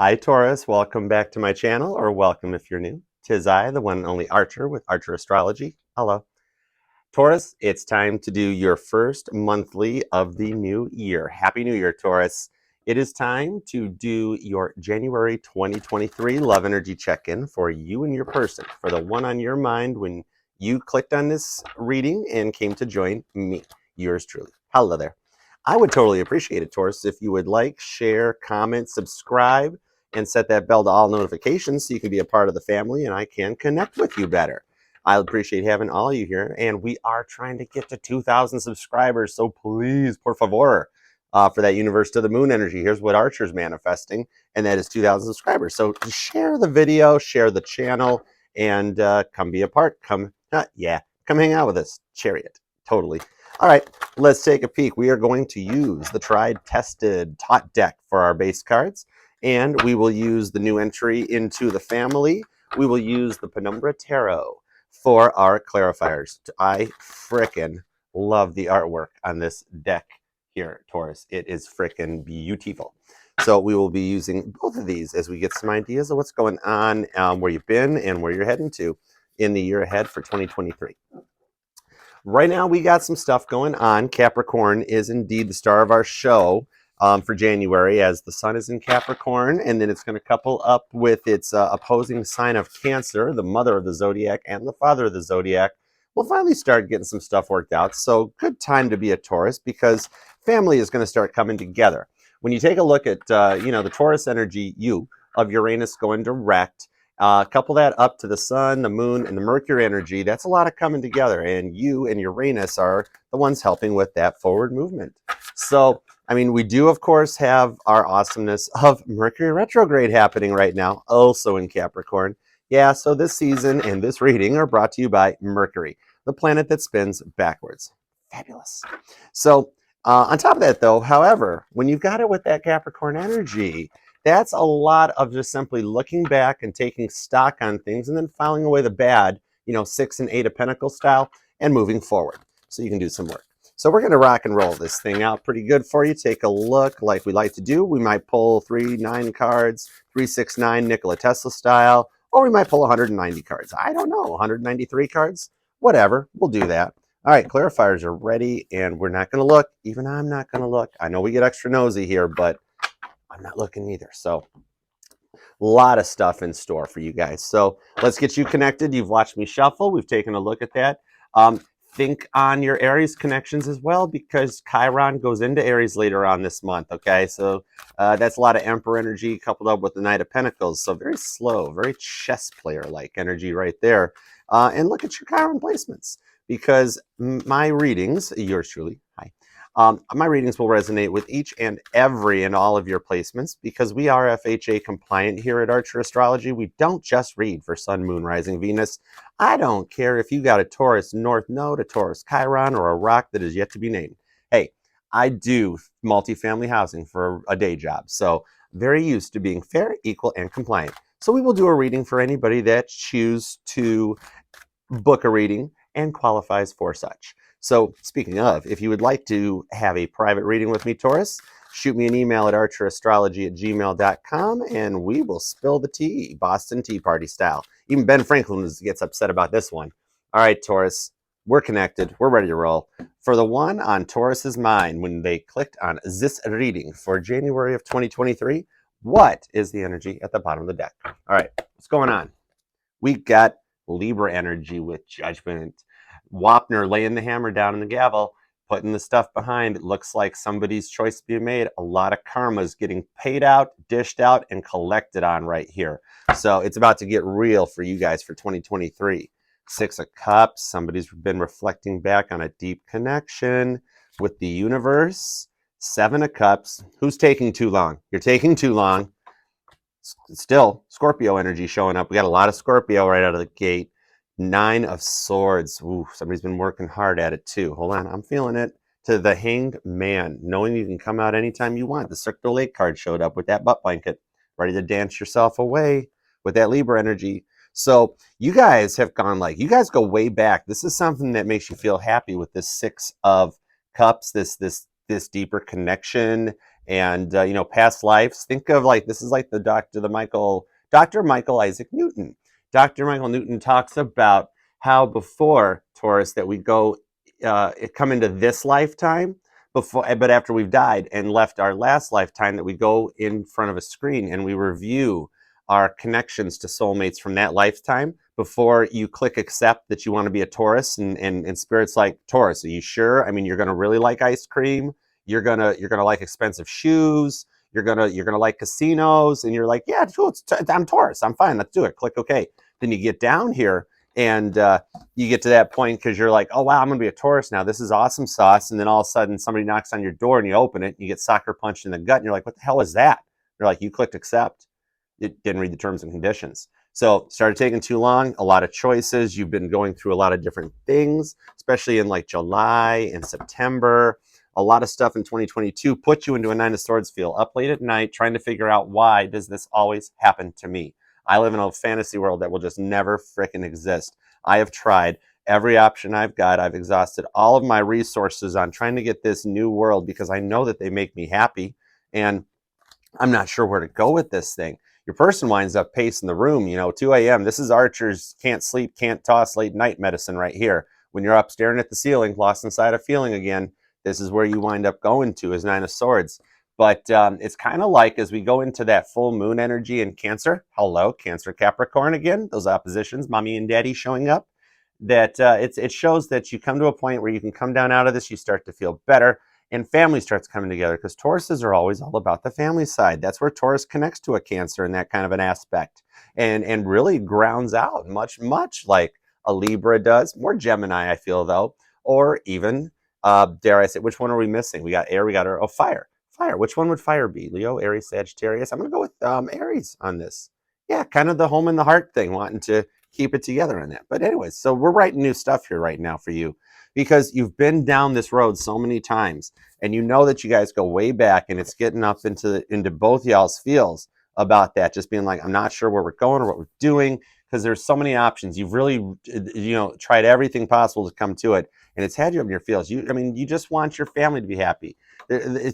Hi Taurus, welcome back to my channel, or welcome if you're new. 'Tis I, the one and only Archer with ArcherAstrology. Hello. Taurus, it's time to do your first monthly of the new year. Happy New Year, Taurus. It is time to do your January 2023 love energy check-in for you and your person, for the one on your mind when you clicked on this reading and came to join me, yours truly. Hello there. I would totally appreciate it, Taurus, if you would like, share, comment, subscribe, and set that bell to all notifications so you can be a part of the family and I can connect with you better. I appreciate having all of you here, and we are trying to get to 2,000 subscribers, so please, por favor, for that universe to the moon energy. Here's what Archer's manifesting, and that is 2,000 subscribers. So share the video, share the channel, and come be a part. Come hang out with us. Chariot, totally. All right, let's take a peek. We are going to use the tried, tested Thoth deck for our base cards, and we will use the new entry into the family. We will use the Penumbra Tarot for our clarifiers. I frickin' love the artwork on this deck here, Taurus. It is frickin' beautiful. So we will be using both of these as we get some ideas of what's going on, where you've been and where you're heading to in the year ahead for 2023. Right now, we got some stuff going on. Capricorn is indeed the star of our show for January, as the sun is in Capricorn, and then it's going to couple up with its opposing sign of Cancer, the mother of the zodiac and the father of the zodiac. We'll finally start getting some stuff worked out. So good time to be a Taurus, because family is going to start coming together. When you take a look at the Taurus energy of Uranus going direct, couple that up to the sun, the moon, and the Mercury energy, that's a lot of coming together. And you and Uranus are the ones helping with that forward movement. So, I mean, we do, of course, have our awesomeness of Mercury retrograde happening right now, also in Capricorn. Yeah, so this season and this reading are brought to you by Mercury, the planet that spins backwards. Fabulous. So, on top of that, though, however, when you've got it with that Capricorn energy, that's a lot of just simply looking back and taking stock on things and then filing away the bad, 6 and 8 of Pentacles style, and moving forward so you can do some work. So we're going to rock and roll this thing out pretty good for you. Take a look like we like to do. We might pull 3-9 cards, 3-6-9 Nikola Tesla style, or we might pull 190 cards. I don't know, 193 cards? Whatever, we'll do that. All right, clarifiers are ready, and we're not going to look. Even I'm not going to look. I know we get extra nosy here, but I'm not looking either. So a lot of stuff in store for you guys. So let's get you connected. You've watched me shuffle. We've taken a look at that. Think on your Aries connections as well, because Chiron goes into Aries later on this month, okay? So that's a lot of Emperor energy coupled up with the Knight of Pentacles. So very slow, very chess player-like energy right there. And look at your Chiron placements, because my readings, yours truly, hi, my readings will resonate with each and every and all of your placements, because we are FHA compliant here at ArcherAstrology. We don't just read for Sun, Moon, Rising, Venus. I don't care if you got a Taurus North Node, a Taurus Chiron, or a rock that is yet to be named. Hey, I do multifamily housing for a day job, so very used to being fair, equal, and compliant. So we will do a reading for anybody that chooses to book a reading and qualifies for such. So speaking of, if you would like to have a private reading with me, Taurus, shoot me an email at archerastrology@gmail.com and we will spill the tea, Boston Tea Party style. Even Ben Franklin gets upset about this one. All right, Taurus, we're connected. We're ready to roll. For the one on Taurus's mind, when they clicked on this reading for January of 2023, what is the energy at the bottom of the deck? All right, what's going on? We got Libra energy with Judgment. Wapner laying the hammer down in the gavel, putting the stuff behind. It looks like somebody's choice is being made. A lot of karma is getting paid out, dished out, and collected on right here. So it's about to get real for you guys for 2023. 6 of Cups. Somebody's been reflecting back on a deep connection with the universe. 7 of Cups. Who's taking too long? You're taking too long. Still, Scorpio energy showing up. We got a lot of Scorpio right out of the gate. 9 of Swords. Ooh, somebody's been working hard at it too. Hold on, I'm feeling it. To the Hanged Man, knowing you can come out anytime you want. The Cirque du Lake card showed up with that butt blanket, ready to dance yourself away with that Libra energy. So you guys have gone you guys go way back. This is something that makes you feel happy with this 6 of Cups, this deeper connection And you know, past lives. Think of like this is like the Dr. Michael Isaac Newton. Dr. Michael Newton talks about how before Taurus that we go come into this lifetime before, but after we've died and left our last lifetime, that we go in front of a screen and we review our connections to soulmates from that lifetime before you click accept that you want to be a Taurus. And Spirit's like, Taurus, are you sure? I mean, you're gonna really like ice cream. You're gonna like expensive shoes. You're gonna like casinos, and you're like, yeah, cool. I'm Taurus. I'm fine. Let's do it. Click OK. Then you get down here, and you get to that point because you're like, oh wow, I'm gonna be a Taurus now. This is awesome sauce. And then all of a sudden, somebody knocks on your door, and you open it, and you get sucker punched in the gut, and you're like, what the hell is that? You're like, you clicked accept. It didn't read the terms and conditions. So started taking too long, a lot of choices. You've been going through a lot of different things, especially in like July and September. A lot of stuff in 2022 put you into a Nine of Swords feel, up late at night, trying to figure out why does this always happen to me? I live in a fantasy world that will just never frickin' exist. I have tried every option I've got. I've exhausted all of my resources on trying to get this new world because I know that they make me happy. And I'm not sure where to go with this thing. Your person winds up pacing the room, you know, 2 a.m. This is Archer's can't sleep, can't toss late night medicine right here. When you're up staring at the ceiling, lost inside a feeling again, this is where you wind up going to, is Nine of Swords. But it's kind of like as we go into that full moon energy in Cancer, hello, Cancer Capricorn again, those oppositions, mommy and daddy showing up, that it shows that you come to a point where you can come down out of this, you start to feel better, and family starts coming together, because Tauruses are always all about the family side. That's where Taurus connects to a Cancer in that kind of an aspect, and really grounds out much like a Libra does. More Gemini, I feel, though, or even dare I say, which one are we missing? We got air, we got earth. Oh, fire. Which one would fire be? Leo, Aries, Sagittarius. I'm going to go with Aries on this. Yeah, kind of the home and the heart thing, wanting to keep it together on that. But anyways, so we're writing new stuff here right now for you, because you've been down this road so many times, and you know that you guys go way back, and it's getting up into both y'all's feels about that, just being like, I'm not sure where we're going or what we're doing, because there's so many options. You've really, you know, tried everything possible to come to it, and it's had you up in your feels. I mean, you just want your family to be happy.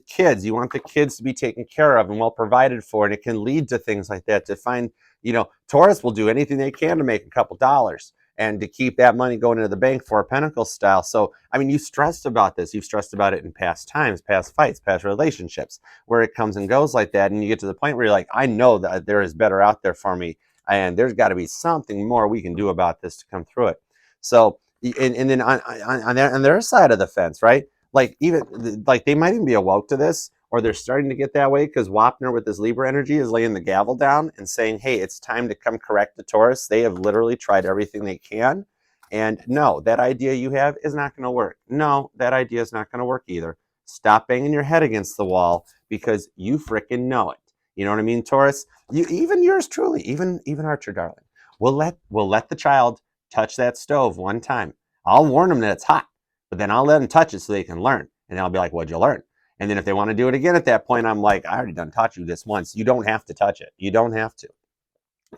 Kids, you want the kids to be taken care of and well provided for, and it can lead to things like that. To find, you know, Taurus will do anything they can to make a couple dollars and to keep that money going into the bank for a Pentacle style. So, I mean, you stressed about this. You've stressed about it in past times, past fights, past relationships, where it comes and goes like that, and you get to the point where you're like, I know that there is better out there for me, and there's got to be something more we can do about this to come through it. So, and then on their side of the fence, right? Like, even like they might even be awoke to this, or they're starting to get that way, because Wapner with his Libra energy is laying the gavel down and saying, hey, it's time to come correct the Taurus. They have literally tried everything they can, and no, that idea you have is not going to work. No, that idea is not going to work either. Stop banging your head against the wall, because you frickin' know it. You know what I mean, Taurus? Even yours truly, even Archer, darling. We'll let the child touch that stove one time. I'll warn them that it's hot, but then I'll let them touch it so they can learn. And I'll be like, what'd you learn? And then if they want to do it again at that point, I'm like, I already done taught you this once. You don't have to touch it. You don't have to.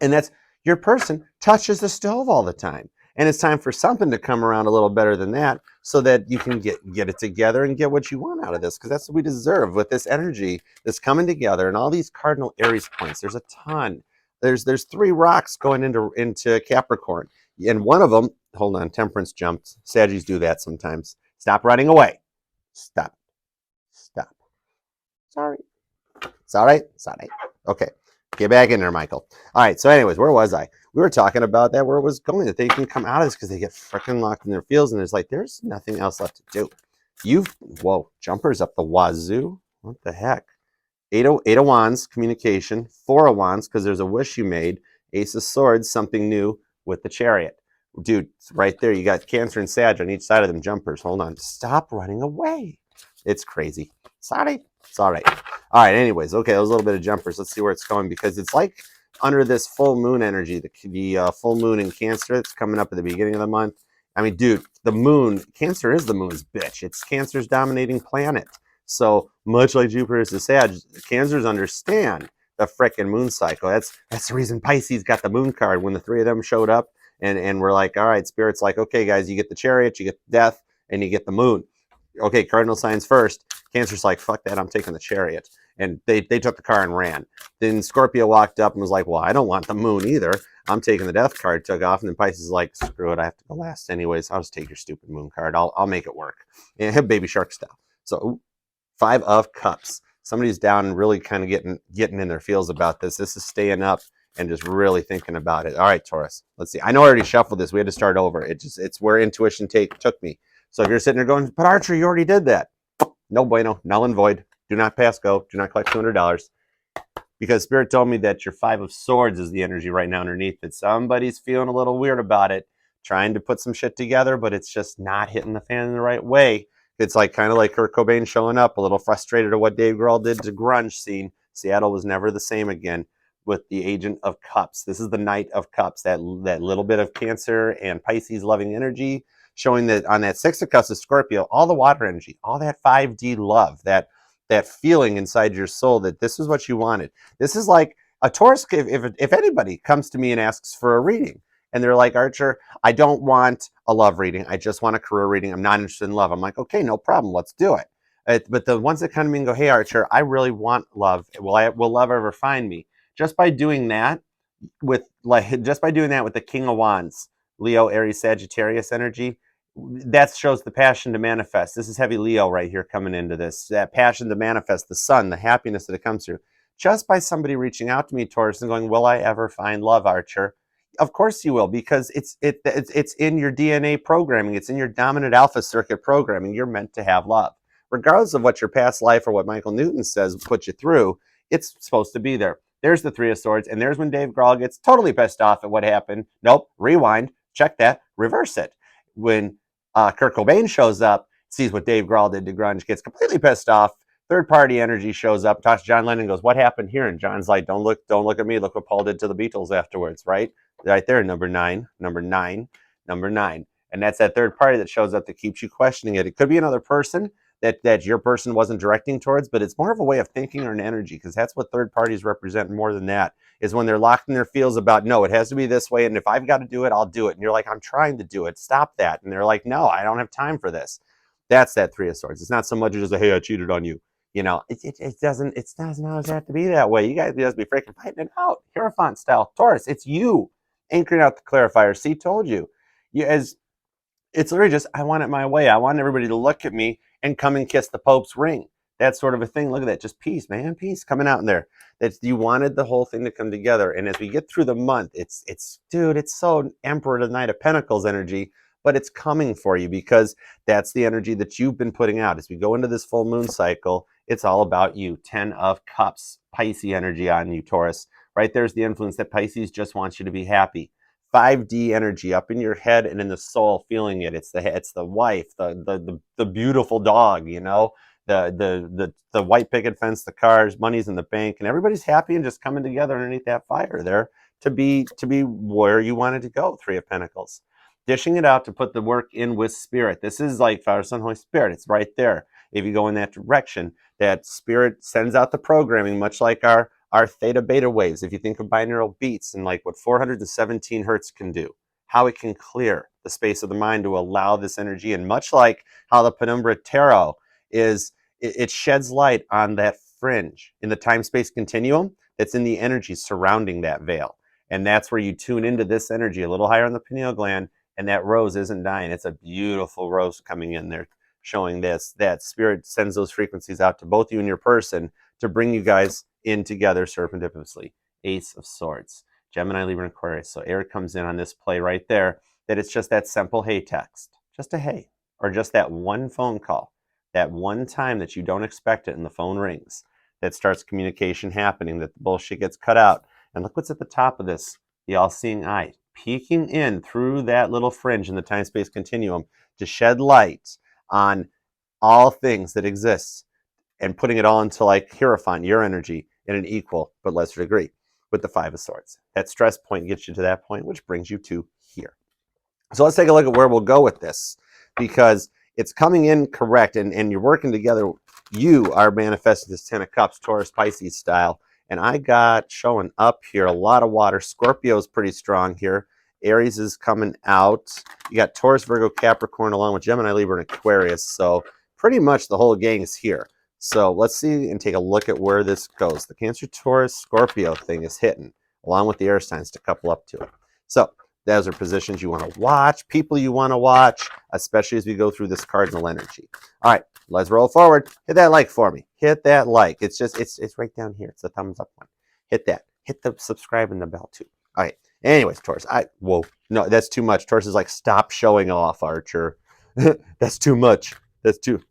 And that's, your person touches the stove all the time. And it's time for something to come around a little better than that, so that you can get it together and get what you want out of this, because that's what we deserve with this energy that's coming together and all these cardinal Aries points. There's a ton. There's 3 rocks going into Capricorn. And one of them, hold on, Temperance jumped. Saggies do that sometimes. Stop running away. Stop. Sorry. It's all right. Okay. Get back in there, Michael. All right. So anyways, where was I? We were talking about that, where it was going, that they can come out of this because they get freaking locked in their fields, and there's nothing else left to do. Whoa, jumpers up the wazoo. What the heck? Eight of Wands, communication. 4 of Wands, because there's a wish you made. Ace of Swords, something new with the Chariot. Dude, right there, you got Cancer and Sag on each side of them jumpers. Hold on. Stop running away. It's crazy. Sorry. It's all right. All right, anyways, okay, that was a little bit of jumpers. Let's see where it's going, because it's like under this full moon energy, the full moon in Cancer that's coming up at the beginning of the month. I mean, dude, the moon, Cancer is the moon's bitch. It's Cancer's dominating planet. So much like Jupiter is the Sag, Cancers understand the frickin' moon cycle. That's the reason Pisces got the moon card when the 3 of them showed up, and we're like, all right, Spirit's like, okay, guys, you get the Chariot, you get Death, and you get the moon. Okay, cardinal signs first. Cancer's like, fuck that, I'm taking the Chariot. And they took the car and ran. Then Scorpio walked up and was like, well, I don't want the moon either. I'm taking the death card, took off. And then Pisces is like, screw it, I have to go last anyways. I'll just take your stupid moon card. I'll make it work. And baby shark style. So 5 of Cups. Somebody's down and really kind of getting in their feels about this. This is staying up and just really thinking about it. All right, Taurus. Let's see. I know I already shuffled this. We had to start over. It's where intuition took me. So if you're sitting there going, but Archer, you already did that. No bueno, null and void. Do not pass go. Do not collect $200. Because Spirit told me that your 5 of Swords is the energy right now underneath it. Somebody's feeling a little weird about it, trying to put some shit together, but it's just not hitting the fan in the right way. It's like kind of like Kurt Cobain showing up, a little frustrated at what Dave Grohl did to grunge scene. Seattle was never the same again with the Agent of Cups. This is the Knight of Cups, that little bit of Cancer and Pisces loving energy, showing that on that 6 of Cups of Scorpio, all the water energy, all that 5D love, that feeling inside your soul that this is what you wanted. This is like a Taurus. If anybody comes to me and asks for a reading, and they're like, Archer, I don't want a love reading. I just want a career reading. I'm not interested in love. I'm like, okay, no problem. Let's do it. But the ones that come to me and go, hey, Archer, I really want love. Will love ever find me? Just by doing that with the King of Wands, Leo, Aries, Sagittarius energy, that shows the passion to manifest. This is heavy Leo right here coming into this. That passion to manifest, the sun, the happiness that it comes through. Just by somebody reaching out to me, Taurus, and going, will I ever find love, Archer? Of course you will, because it's in your DNA programming. It's in your dominant alpha circuit programming. You're meant to have love. Regardless of what your past life or what Michael Newton says put you through, it's supposed to be there. There's the 3 of Swords, and there's when Dave Grohl gets totally pissed off at what happened. Nope, rewind, check that, reverse it. When Kurt Cobain shows up, sees what Dave Grohl did to grunge, gets completely pissed off. Third-party energy shows up, talks to John Lennon, goes, what happened here? And John's like, don't look at me. Look what Paul did to the Beatles afterwards, right? Right there, number 9. And that's that third party that shows up that keeps you questioning it. It could be another person that your person wasn't directing towards, but it's more of a way of thinking or an energy, because that's what third parties represent more than that, is when they're locked in their feels about, no, it has to be this way, and if I've got to do it, I'll do it. And you're like, I'm trying to do it. Stop that. And they're like, no, I don't have time for this. That's that 3 of Swords. It's not so much as a, hey, I cheated on you. You know, it doesn't always have to be that way. You guys just be freaking fighting it out. Hierophant style. Taurus, it's you anchoring out the clarifier. See, told you. It's literally just, I want it my way. I want everybody to look at me and come and kiss the Pope's ring. That sort of a thing. Look at that. Just peace, man. Peace coming out in there. You wanted the whole thing to come together. And as we get through the month, it's so Emperor to Knight of Pentacles energy, but it's coming for you, because that's the energy that you've been putting out. As we go into this full moon cycle, it's all about you. 10 of Cups, Pisces energy on you, Taurus. Right there's the influence that Pisces just wants you to be happy. 5D energy up in your head and in the soul, feeling it. It's the wife, the beautiful dog, you know, the white picket fence, the cars, money's in the bank, and everybody's happy and just coming together underneath that fire there to be where you wanted to go. 3 of Pentacles. Dishing it out to put the work in with Spirit. This is like Father, Son, Holy Spirit. It's right there. If you go in that direction, that Spirit sends out the programming, much like our theta beta waves. If you think of binaural beats and like what 417 hertz can do, how it can clear the space of the mind to allow this energy in, much like how the Penumbra Tarot is, it sheds light on that fringe in the time-space continuum that's in the energy surrounding that veil. And that's where you tune into this energy a little higher on the pineal gland, and that rose isn't dying. It's a beautiful rose coming in there, showing this, that Spirit sends those frequencies out to both you and your person to bring you guys in together serendipitously. Ace of Swords. Gemini, Libra, and Aquarius. So air comes in on this play right there, that it's just that simple hey text. Just a hey. Or just that one phone call. That one time that you don't expect it and the phone rings. That starts communication happening, that the bullshit gets cut out. And look what's at the top of this. The all-seeing eye. Peeking in through that little fringe in the time-space continuum to shed light on all things that exist, and putting it all into like Hierophant, your energy, in an equal but lesser degree with the 5 of Swords. That stress point gets you to that point, which brings you to here. So let's take a look at where we'll go with this, because it's coming in correct, and you're working together. You are manifesting this 10 of Cups, Taurus, Pisces style. And I got showing up here a lot of water. Scorpio is pretty strong here. Aries is coming out. You got Taurus, Virgo, Capricorn, along with Gemini, Libra, and Aquarius. So pretty much the whole gang is here. So let's see and take a look at where this goes. The Cancer, Taurus, Scorpio thing is hitting, along with the air signs to couple up to it. So those are positions you want to watch, people you want to watch, especially as we go through this cardinal energy. All right, let's roll forward. Hit that like for me. Hit that like. It's right down here. It's the thumbs up one. Hit that. Hit the subscribe and the bell too. All right. Anyways, Taurus. Whoa. No, that's too much. Taurus is like, stop showing off, Archer. That's too much. That's too.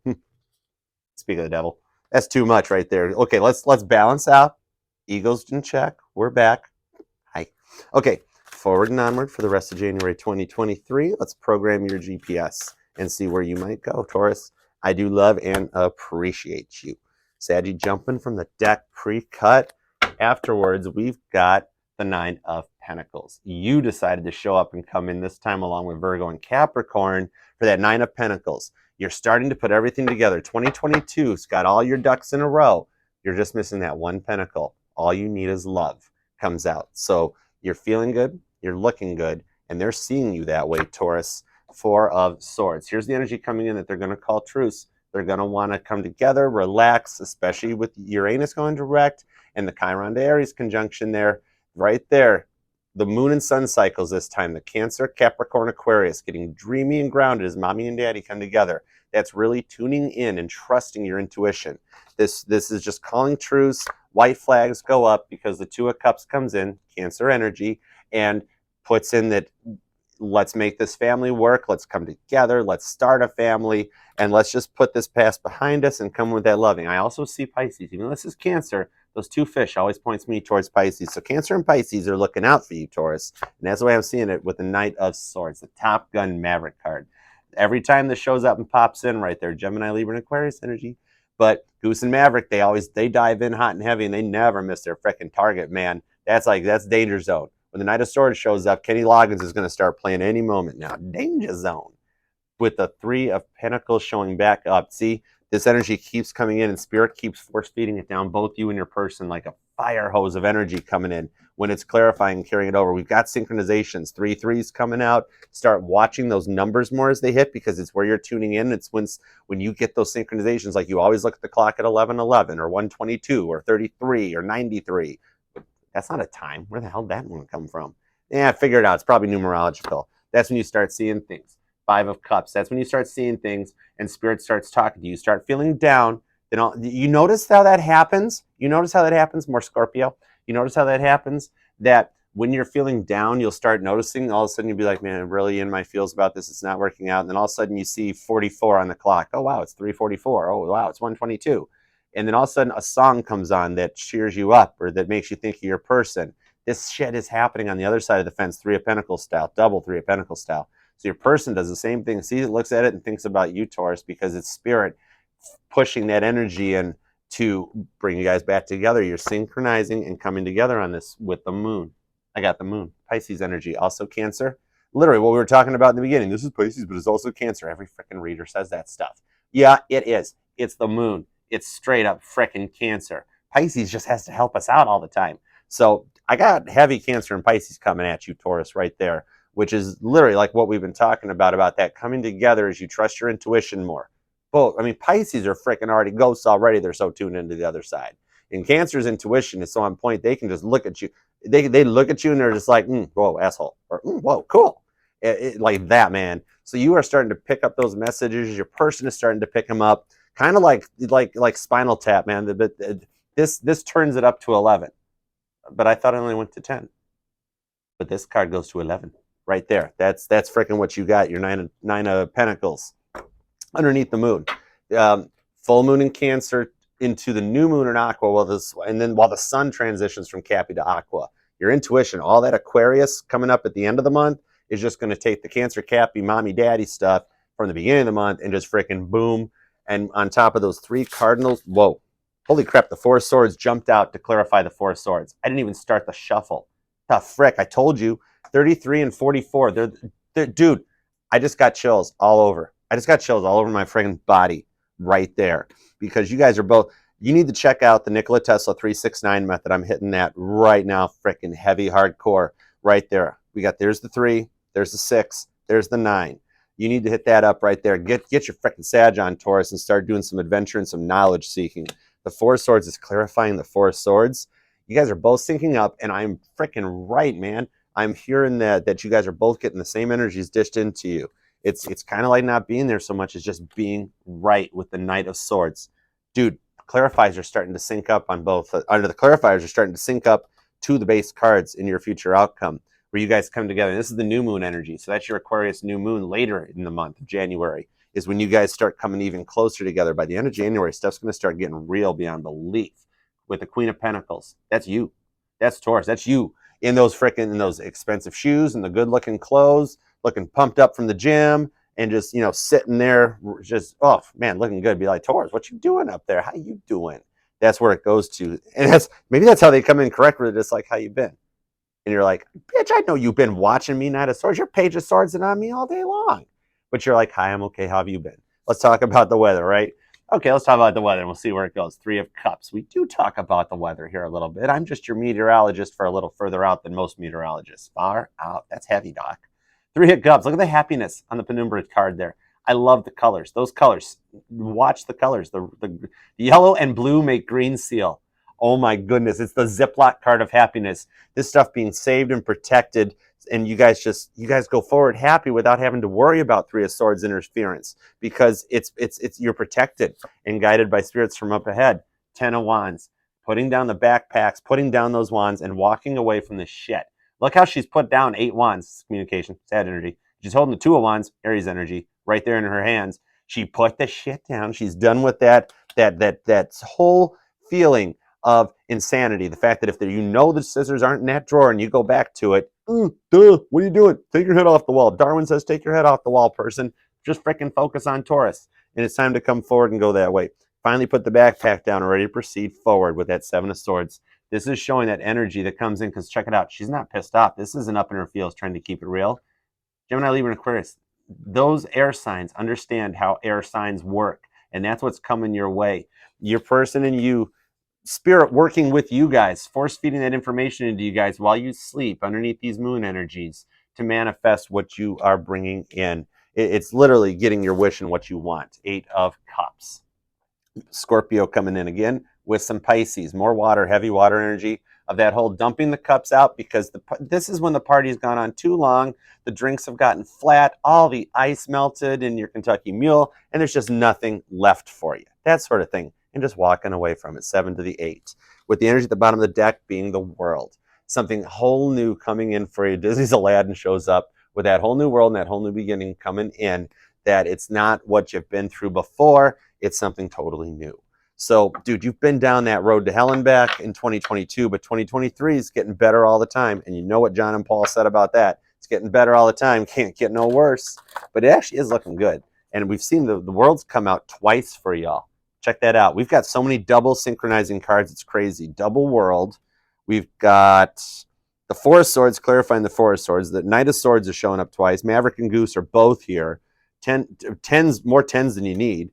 Speak of the devil. That's too much right there. Okay, let's balance out. Ego's in check. We're back. Hi. Okay, forward and onward for the rest of January 2023. Let's program your GPS and see where you might go, Taurus. I do love and appreciate you. Saggy jumping from the deck pre-cut. Afterwards, we've got the Nine of Pentacles. You decided to show up and come in this time along with Virgo and Capricorn for that Nine of Pentacles. You're starting to put everything together. 2022's got all your ducks in a row. You're just missing that one pentacle. All you need is love comes out. So you're feeling good, you're looking good, and they're seeing you that way, Taurus. Four of Swords. Here's the energy coming in that they're going to call truce. They're going to want to come together, relax, especially with Uranus going direct and the Chiron to Aries conjunction there. Right there. The moon and sun cycles this time. The Cancer, Capricorn, Aquarius getting dreamy and grounded as mommy and daddy come together. That's really tuning in and trusting your intuition. This is just calling truce. White flags go up because the Two of Cups comes in, Cancer energy, and puts in that let's make this family work. Let's come together. Let's start a family. And let's just put this past behind us and come with that loving. I also see Pisces. Even though this is Cancer, those two fish always points me towards Pisces. So Cancer and Pisces are looking out for you, Taurus. And that's the way I'm seeing it with the Knight of Swords, the Top Gun Maverick card. Every time this shows up and pops in right there, Gemini, Libra, and Aquarius energy. But Goose and Maverick, they dive in hot and heavy, and they never miss their freaking target, man. That's danger zone. When the Knight of Swords shows up, Kenny Loggins is going to start playing any moment now. Danger zone. With the Three of Pentacles showing back up. See, this energy keeps coming in and Spirit keeps force feeding it down, both you and your person, like a fire hose of energy coming in. When it's clarifying and carrying it over, we've got synchronizations, 3 3s coming out. Start watching those numbers more as they hit because it's where you're tuning in. It's when you get those synchronizations, like you always look at the clock at 11:11 or 1:22 or 33 or 93. That's not a time. Where the hell did that one come from? Yeah, figure it out. It's probably numerological. That's when you start seeing things. 5 of Cups. That's when you start seeing things and Spirit starts talking to you. You start feeling down. Then you notice how that happens? You notice how that happens? More Scorpio. You notice how that happens? That when you're feeling down, you'll start noticing. All of a sudden, you'll be like, man, I'm really in my feels about this. It's not working out. And then all of a sudden, you see 44 on the clock. Oh, wow, it's 3:44. Oh, wow, it's 1:22. And then all of a sudden, a song comes on that cheers you up or that makes you think of your person. This shit is happening on the other side of the fence, 3 of Pentacles style, double 3 of Pentacles style. So your person does the same thing, sees it, looks at it, and thinks about you, Taurus, because it's Spirit pushing that energy in to bring you guys back together. You're synchronizing and coming together on this with the moon. I got the moon. Pisces energy, also Cancer. Literally what we were talking about in the beginning. This is Pisces, but it's also Cancer. Every freaking reader says that stuff. Yeah, it is. It's the moon. It's straight up freaking Cancer. Pisces just has to help us out all the time. So I got heavy Cancer and Pisces coming at you, Taurus, right there, which is literally like what we've been talking about that coming together as you trust your intuition more. Both, I mean, Pisces are freaking already ghosts already. They're so tuned into the other side. And Cancer's intuition is so on point, they can just look at you. They look at you and they're just like, whoa, asshole. Or, whoa, cool. Like that, man. So you are starting to pick up those messages. Your person is starting to pick them up. Kind of like Spinal Tap, man. But this turns it up to 11. But I thought it only went to 10. But this card goes to 11. Right there. That's freaking what you got. Your nine of Pentacles underneath the moon. Full moon in Cancer into the new moon in Aqua, and then while the sun transitions from Cappy to Aqua. Your intuition, all that Aquarius coming up at the end of the month is just going to take the Cancer, Cappy, mommy, daddy stuff from the beginning of the month and just freaking boom. And on top of those 3 cardinals, whoa, holy crap, the 4 of Swords jumped out to clarify the 4 of Swords. I didn't even start the shuffle. The frick, I told you. 33 and 44. They're dude, I just got chills all over. I just got chills all over my friggin' body right there. Because you guys are both, you need to check out the Nikola Tesla 369 method. I'm hitting that right now, freaking heavy, hardcore, right there. We got, there's the 3, there's the 6, there's the 9. You need to hit that up right there. Get your freaking Sag on, Taurus, and start doing some adventure and some knowledge seeking. The Four of Swords is clarifying the Four of Swords. You guys are both syncing up, and I'm freaking right, man. I'm hearing that you guys are both getting the same energies dished into you. It's kind of like not being there so much as just being right with the Knight of Swords. Dude, clarifiers are starting to sync up on both. Under the clarifiers are starting to sync up to the base cards in your future outcome, where you guys come together. And this is the new moon energy. So that's your Aquarius new moon later in the month of January is when you guys start coming even closer together. By the end of January, stuff's going to start getting real beyond belief. With the Queen of Pentacles, that's you. That's Taurus. That's you in those expensive shoes and the good-looking clothes, looking pumped up from the gym, and just, you know, sitting there, just, oh man, looking good. Be like, Taurus, what you doing up there? How you doing? That's where it goes to, and maybe that's how they come in correct with it. Just like, how you been? And you're like, bitch, I know you've been watching me, Knight of Swords. Your Page of Swords and on me all day long. But you're like, hi, I'm okay. How have you been? Let's talk about the weather, right? Okay, let's talk about the weather, and we'll see where it goes. Three of Cups. We do talk about the weather here a little bit. I'm just your meteorologist for a little further out than most meteorologists. Far out. That's heavy, Doc. Three of Cups. Look at the happiness on the Penumbra card there. I love the colors. Those colors. Watch the colors. The yellow and blue make green seal. Oh my goodness. It's the Ziploc card of happiness. This stuff being saved and protected, and you guys go forward happy without having to worry about Three of Swords interference, because it's you're protected and guided by spirits from up ahead. 10 of Wands, putting down the backpacks, putting down those wands, and walking away from the shit. Look how she's put down 8 wands, communication, sad energy. She's holding the 2 of Wands, Aries energy, right there in her hands. She put the shit down. She's done with that whole feeling of insanity. The fact that if you know the scissors aren't in that drawer and you go back to it, duh, what are you doing? Take your head off the wall. Darwin says, take your head off the wall, person. Just freaking focus on Taurus. And it's time to come forward and go that way. Finally put the backpack down and ready to proceed forward with that 7 of Swords. This is showing that energy that comes in, because check it out. She's not pissed off. This isn't up in her feels trying to keep it real. Gemini, Libra, and Aquarius, those air signs understand how air signs work. And that's what's coming your way. Your person and you, spirit working with you guys, force feeding that information into you guys while you sleep underneath these moon energies to manifest what you are bringing in. It's literally getting your wish and what you want. 8 of Cups. Scorpio coming in again with some Pisces, more water, heavy water energy of that whole dumping the cups out, because this is when the party's gone on too long. The drinks have gotten flat, all the ice melted in your Kentucky Mule, and there's just nothing left for you. That sort of thing. And just walking away from it. 7 to the 8. With the energy at the bottom of the deck being the world. Something whole new coming in for you. Disney's Aladdin shows up with that whole new world and that whole new beginning coming in. That it's not what you've been through before. It's something totally new. So, dude, you've been down that road to hell and back in 2022, but 2023 is getting better all the time. And you know what John and Paul said about that. It's getting better all the time. Can't get no worse. But it actually is looking good. And we've seen the worlds come out twice for y'all. Check that out. We've got so many double synchronizing cards. It's crazy. Double world. We've got the 4 of Swords clarifying the 4 of Swords. The Knight of Swords is showing up twice. Maverick and Goose are both here. More tens than you need.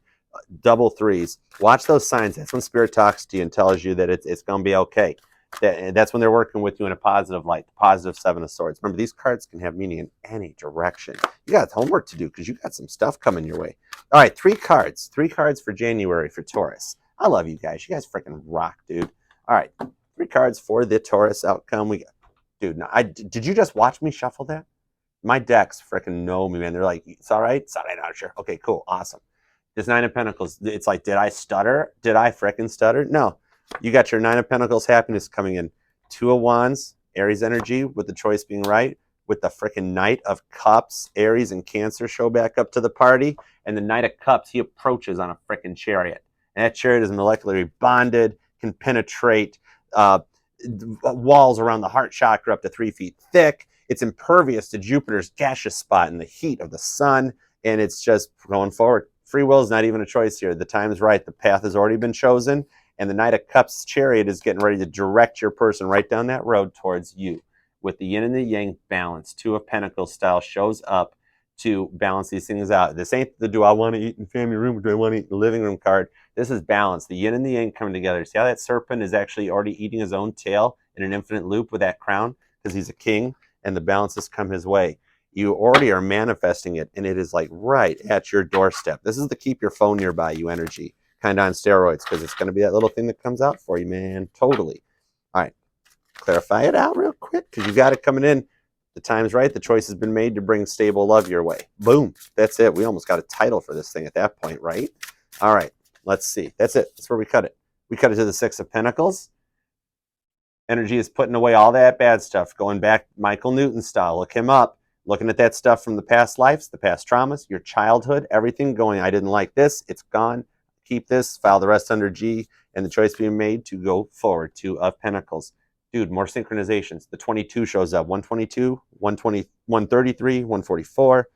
Double 3s. Watch those signs. That's when Spirit talks to you and tells you that it's going to be okay. That's when they're working with you in a positive light. The positive 7 of Swords. Remember, these cards can have meaning in any direction. You got homework to do because you got some stuff coming your way. All right, 3 cards. 3 cards for January for Taurus. I love you guys. You guys freaking rock, dude. All right, 3 cards for the Taurus outcome. Dude, did you just watch me shuffle that? My decks freaking know me, man. They're like, it's all right? It's all right, Archer. Okay, cool, awesome. This 9 of Pentacles, it's like, did I stutter? Did I freaking stutter? No. You got your 9 of Pentacles happiness coming in. 2 of Wands, Aries energy, with the choice being right. With the freaking Knight of Cups, Aries and Cancer show back up to the party. And the Knight of Cups, he approaches on a freaking chariot. And that chariot is molecularly bonded, can penetrate walls around the heart chakra up to 3 feet thick. It's impervious to Jupiter's gaseous spot in the heat of the sun. And it's just going forward. Free will is not even a choice here. The time is right. The path has already been chosen. And the Knight of Cups chariot is getting ready to direct your person right down that road towards you. With the yin and the yang balance, 2 of Pentacles style shows up to balance these things out. This ain't the do I want to eat in the family room or do I want to eat in the living room card. This is balance. The yin and the yang coming together. See how that serpent is actually already eating his own tail in an infinite loop with that crown? Because he's a king and the balances come his way. You already are manifesting it, and it is like right at your doorstep. This is the keep your phone nearby you energy, kind of on steroids, because it's going to be that little thing that comes out for you, man. Totally. All right, clarify it out real quick, because you got it coming in. The time's right. The choice has been made to bring stable love your way. Boom. That's it. We almost got a title for this thing at that point, right? All right, let's see. That's it. That's where we cut it. We cut it to the Six of Pentacles. Energy is putting away all that bad stuff, going back Michael Newton style. Look him up, looking at that stuff from the past lives, the past traumas, your childhood, everything going, I didn't like this, it's gone, keep this, file the rest under G, and the choice being made to go forward. Two of Pentacles. Dude, more synchronizations. The 22 shows up, 122, 120, 133, 144.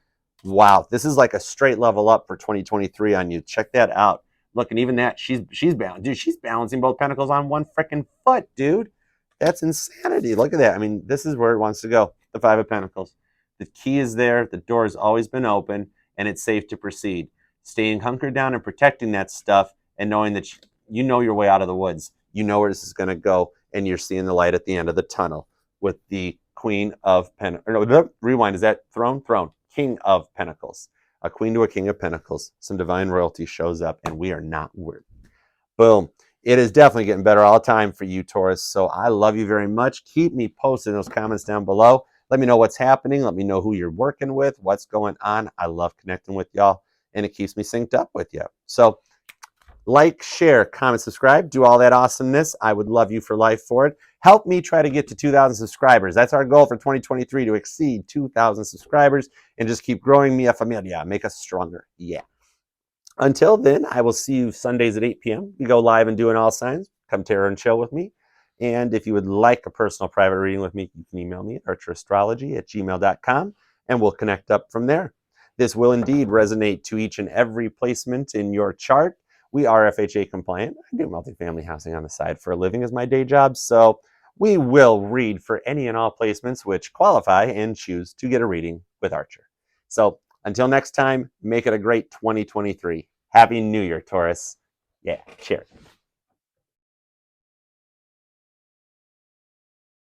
Wow, this is like a straight level up for 2023 on you. Check that out. Look, and even that, she's balanced. Dude, she's balancing both pentacles on one freaking foot, dude. That's insanity. Look at that. I mean, this is where it wants to go. The Five of Pentacles. The key is there. The door has always been open, and it's safe to proceed. Staying hunkered down and protecting that stuff, and knowing that you know your way out of the woods. You know where this is going to go, and you're seeing the light at the end of the tunnel with the Queen of Pentacles. No, rewind. Is that throne? Throne. King of Pentacles. A queen to a king of pentacles. Some divine royalty shows up, and we are not worried. Boom. It is definitely getting better all the time for you, Taurus. So I love you very much. Keep me posted in those comments down below. Let me know what's happening. Let me know who you're working with, what's going on. I love connecting with y'all, and it keeps me synced up with you. So like, share, comment, subscribe. Do all that awesomeness. I would love you for life for it. Help me try to get to 2,000 subscribers. That's our goal for 2023, to exceed 2,000 subscribers and just keep growing Mia Familia. Make us stronger. Yeah. Until then, I will see you Sundays at 8 p.m. We go live and do an all signs. Come tarot and chill with me. And if you would like a personal private reading with me, you can email me at ArcherAstrology@gmail.com, and we'll connect up from there. This will indeed resonate to each and every placement in your chart. We are FHA compliant. I do multifamily housing on the side for a living as my day job, so we will read for any and all placements which qualify and choose to get a reading with Archer. So until next time, make it a great 2023. Happy New Year, Taurus. Yeah, cheers.